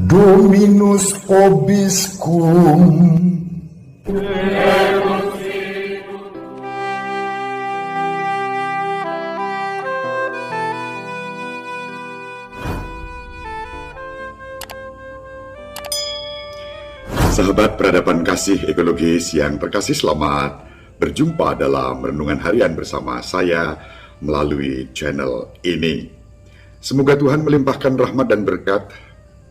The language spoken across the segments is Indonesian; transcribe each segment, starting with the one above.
Dominus vobiscum. Sahabat peradaban kasih ekologis yang terkasih, selamat berjumpa dalam renungan harian bersama saya melalui channel ini. Semoga Tuhan melimpahkan rahmat dan berkat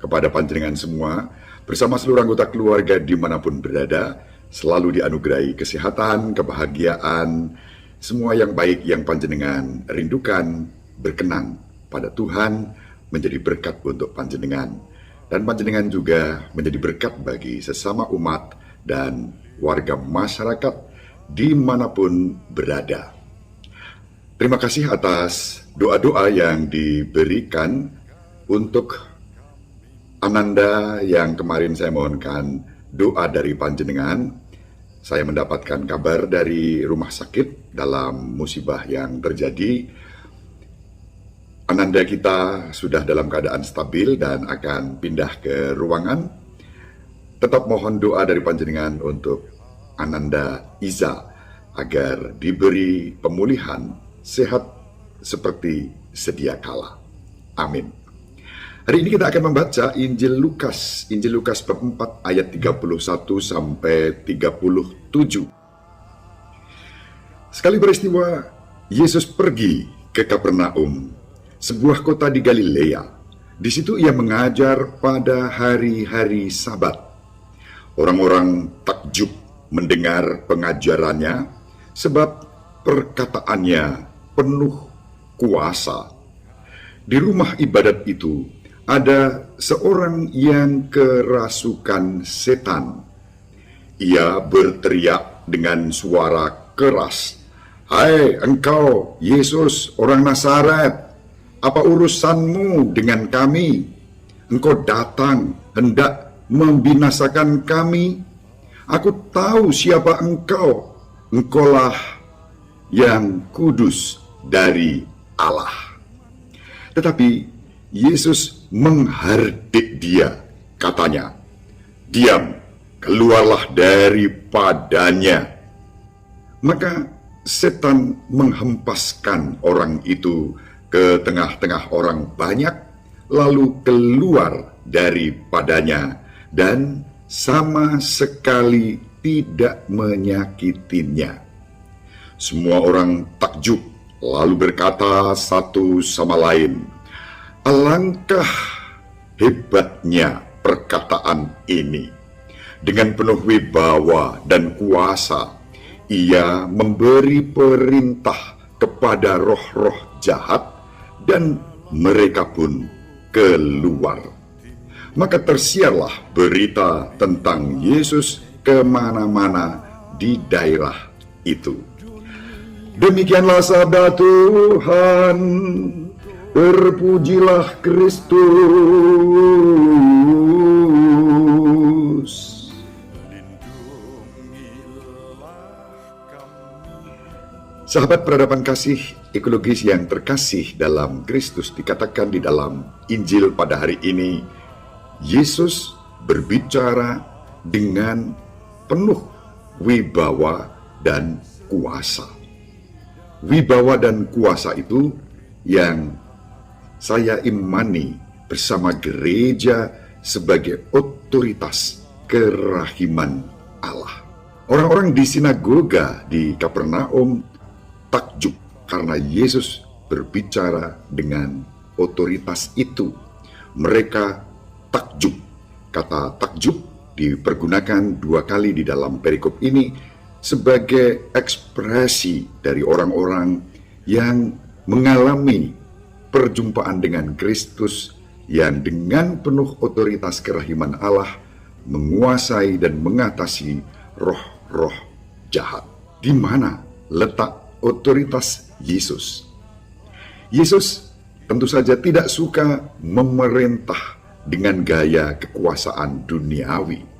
kepada panjenengan semua bersama seluruh anggota keluarga dimanapun berada, selalu dianugerahi kesehatan, kebahagiaan, semua yang baik yang panjenengan rindukan berkenan pada Tuhan menjadi berkat untuk panjenengan. Dan panjenengan juga menjadi berkat bagi sesama umat dan warga masyarakat dimanapun berada. Terima kasih atas doa-doa yang diberikan untuk Ananda yang kemarin saya mohonkan doa dari panjenengan. Saya mendapatkan kabar dari rumah sakit dalam musibah yang terjadi. Ananda kita sudah dalam keadaan stabil dan akan pindah ke ruangan. Tetap mohon doa dari panjenengan untuk Ananda Iza agar diberi pemulihan sehat seperti sedia kala. Amin. Hari ini kita akan membaca Injil Lukas bab 4 ayat 31 sampai 37. Sekali peristiwa, Yesus pergi ke Kapernaum, sebuah kota di Galilea. Di situ ia mengajar pada hari-hari Sabat. Orang-orang takjub mendengar pengajarannya, sebab perkataannya penuh kuasa. Di rumah ibadat itu ada seorang yang kerasukan setan. Ia berteriak dengan suara keras, "Hai engkau Yesus orang Nazaret, apa urusanmu dengan kami? Engkau datang hendak membinasakan kami? Aku tahu siapa engkau. Engkaulah yang kudus dari Allah." Tetapi Yesus menghardik dia, katanya, "Diam, keluarlah daripadanya." Maka setan menghempaskan orang itu ke tengah-tengah orang banyak, lalu keluar daripadanya, dan sama sekali tidak menyakitinya. Semua orang takjub, lalu berkata satu sama lain, "Alangkah hebatnya perkataan ini. Dengan penuh wibawa dan kuasa, ia memberi perintah kepada roh-roh jahat, dan mereka pun keluar." Maka tersiarlah berita tentang Yesus kemana-mana di daerah itu. Demikianlah sabda Tuhan. Terpujilah Kristus. Sahabat peradaban kasih ekologis yang terkasih dalam Kristus, dikatakan di dalam Injil pada hari ini, Yesus berbicara dengan penuh wibawa dan kuasa. Wibawa dan kuasa itu yang saya imani bersama gereja sebagai otoritas kerahiman Allah. Orang-orang di sinagoga di Kapernaum takjub karena Yesus berbicara dengan otoritas itu. Mereka takjub. Kata takjub dipergunakan 2 kali di dalam perikop ini sebagai ekspresi dari orang-orang yang mengalami perjumpaan dengan Kristus yang dengan penuh otoritas kerahiman Allah menguasai dan mengatasi roh-roh jahat. Di mana letak otoritas Yesus? Yesus tentu saja tidak suka memerintah dengan gaya kekuasaan duniawi.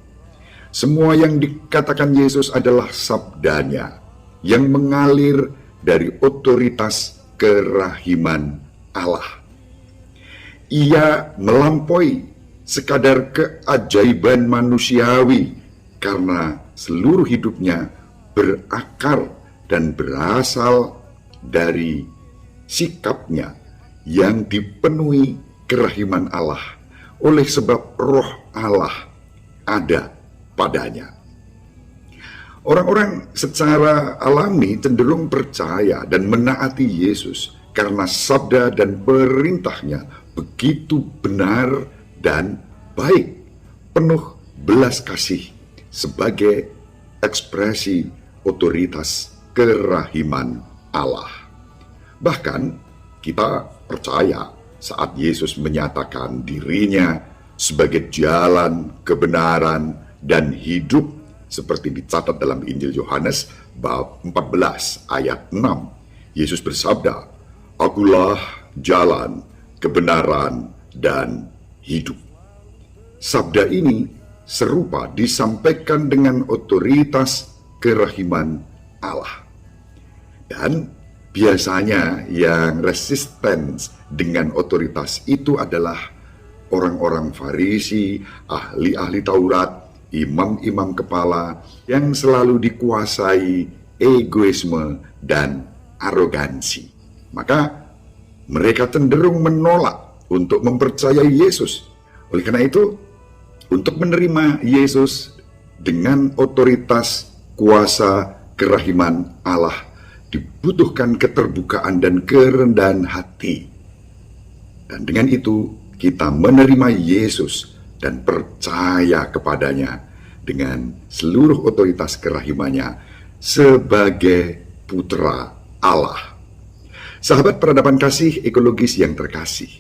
Semua yang dikatakan Yesus adalah sabdanya yang mengalir dari otoritas kerahiman Allah. Ia melampaui sekadar keajaiban manusiawi karena seluruh hidupnya berakar dan berasal dari sikapnya yang dipenuhi kerahiman Allah oleh sebab roh Allah ada padanya. Orang-orang secara alami cenderung percaya dan menaati Yesus karena sabda dan perintahnya begitu benar dan baik, penuh belas kasih sebagai ekspresi otoritas kerahiman Allah. Bahkan kita percaya saat Yesus menyatakan dirinya sebagai jalan, kebenaran, dan hidup seperti dicatat dalam Injil Yohanes bab 14 ayat 6. Yesus bersabda, "Akulah jalan, kebenaran, dan hidup." Sabda ini serupa disampaikan dengan otoritas kerahiman Allah. Dan biasanya yang resisten dengan otoritas itu adalah orang-orang Farisi, ahli-ahli Taurat, imam-imam kepala yang selalu dikuasai egoisme dan arogansi. Maka mereka cenderung menolak untuk mempercayai Yesus. Oleh karena itu, untuk menerima Yesus dengan otoritas kuasa kerahiman Allah dibutuhkan keterbukaan dan kerendahan hati. Dan dengan itu kita menerima Yesus dan percaya kepadanya dengan seluruh otoritas kerahimannya sebagai putra Allah. Sahabat peradaban kasih ekologis yang terkasih,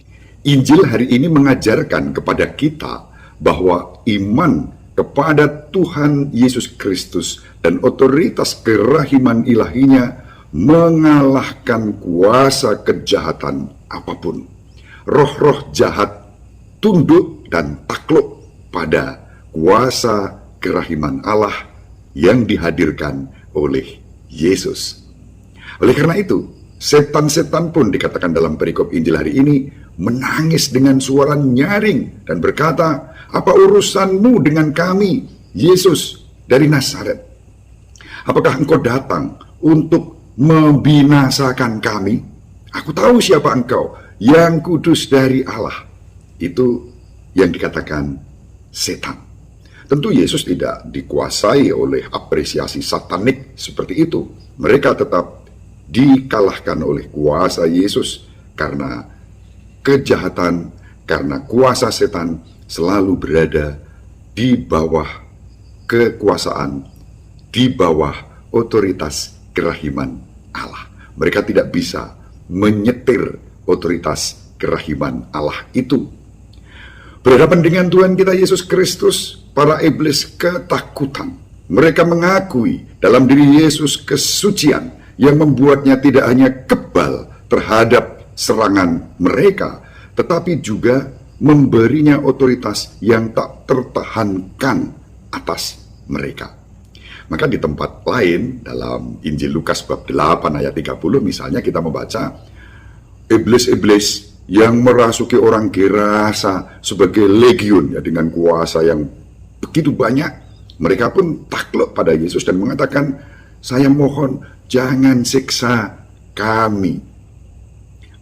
Injil hari ini mengajarkan kepada kita bahwa iman kepada Tuhan Yesus Kristus dan otoritas kerahiman ilahinya mengalahkan kuasa kejahatan apapun. Roh-roh jahat tunduk dan takluk pada kuasa kerahiman Allah yang dihadirkan oleh Yesus. Oleh karena itu, setan-setan pun dikatakan dalam perikop Injil hari ini menangis dengan suara nyaring dan berkata, "Apa urusanmu dengan kami, Yesus dari Nazaret? Apakah engkau datang untuk membinasakan kami? Aku tahu siapa engkau, yang kudus dari Allah." Itu yang dikatakan setan. Tentu Yesus tidak dikuasai oleh apresiasi satanik seperti itu. Mereka tetap dikalahkan oleh kuasa Yesus karena kejahatan, karena kuasa setan selalu berada di bawah kekuasaan, di bawah otoritas kerahiman Allah. Mereka tidak bisa menyetir otoritas kerahiman Allah itu. Berhadapan dengan Tuhan kita Yesus Kristus, para iblis ketakutan. Mereka mengakui dalam diri Yesus kesucian yang membuatnya tidak hanya kebal terhadap serangan mereka, tetapi juga memberinya otoritas yang tak tertahankan atas mereka. Maka di tempat lain dalam Injil Lukas bab 8 ayat 30 misalnya kita membaca, iblis-iblis yang merasuki orang Gerasa sebagai legiun, ya, dengan kuasa yang begitu banyak, mereka pun takluk pada Yesus dan mengatakan, "Saya mohon jangan siksa kami."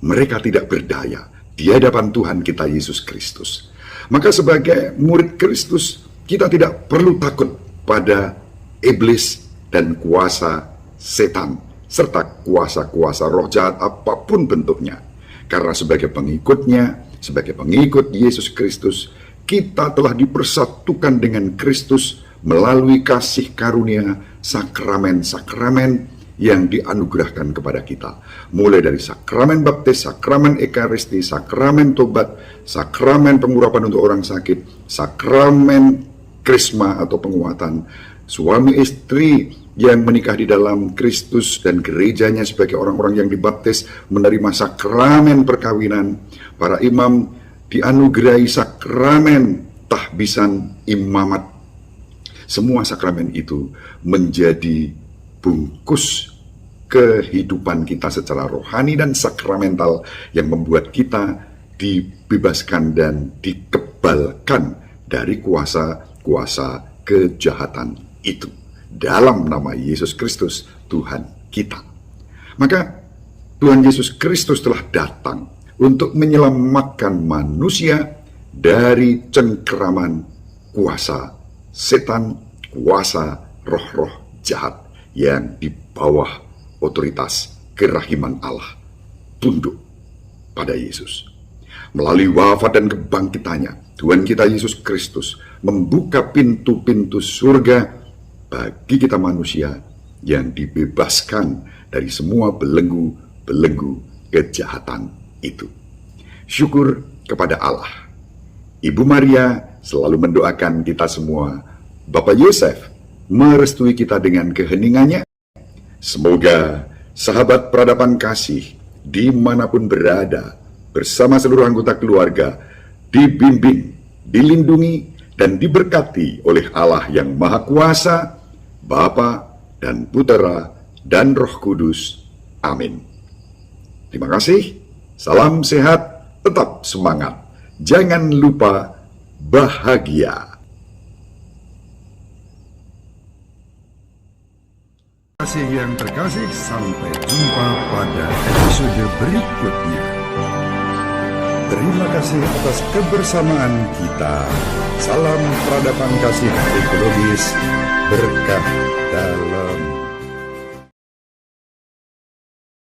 Mereka tidak berdaya di hadapan Tuhan kita Yesus Kristus. Maka sebagai murid Kristus, kita tidak perlu takut pada iblis dan kuasa setan, serta kuasa-kuasa roh jahat apapun bentuknya. Karena sebagai pengikutnya, sebagai pengikut Yesus Kristus, kita telah dipersatukan dengan Kristus melalui kasih karunia sakramen-sakramen yang dianugerahkan kepada kita. Mulai dari sakramen baptis, sakramen ekaristi, sakramen tobat, sakramen pengurapan untuk orang sakit, sakramen krisma atau penguatan, suami istri yang menikah di dalam Kristus dan gerejanya sebagai orang-orang yang dibaptis menerima sakramen perkawinan. Para imam dianugerahi sakramen tahbisan imamat. Semua sakramen itu menjadi bungkus kehidupan kita secara rohani dan sakramental yang membuat kita dibebaskan dan dikebalkan dari kuasa-kuasa kejahatan itu. Dalam nama Yesus Kristus, Tuhan kita. Maka Tuhan Yesus Kristus telah datang untuk menyelamatkan manusia dari cengkeraman kuasa setan, kuasa roh-roh jahat yang di bawah otoritas kerahiman Allah, tunduk pada Yesus. Melalui wafat dan kebangkitannya, Tuhan kita Yesus Kristus membuka pintu-pintu surga bagi kita manusia yang dibebaskan dari semua belenggu kejahatan itu. Syukur kepada Allah. Ibu Maria selalu mendoakan kita semua. Bapak Yosef merestui kita dengan keheningannya. Semoga sahabat peradaban kasih dimanapun berada bersama seluruh anggota keluarga dibimbing, dilindungi, dan diberkati oleh Allah yang Maha Kuasa, Bapa dan Putera dan Roh Kudus. Amin. Terima kasih. Salam sehat, tetap semangat. Jangan lupa bahagia. Kasih yang terkasih, sampai jumpa pada episode berikutnya. Terima kasih atas kebersamaan kita. Salam peradaban kasih ekologis, berkah dalam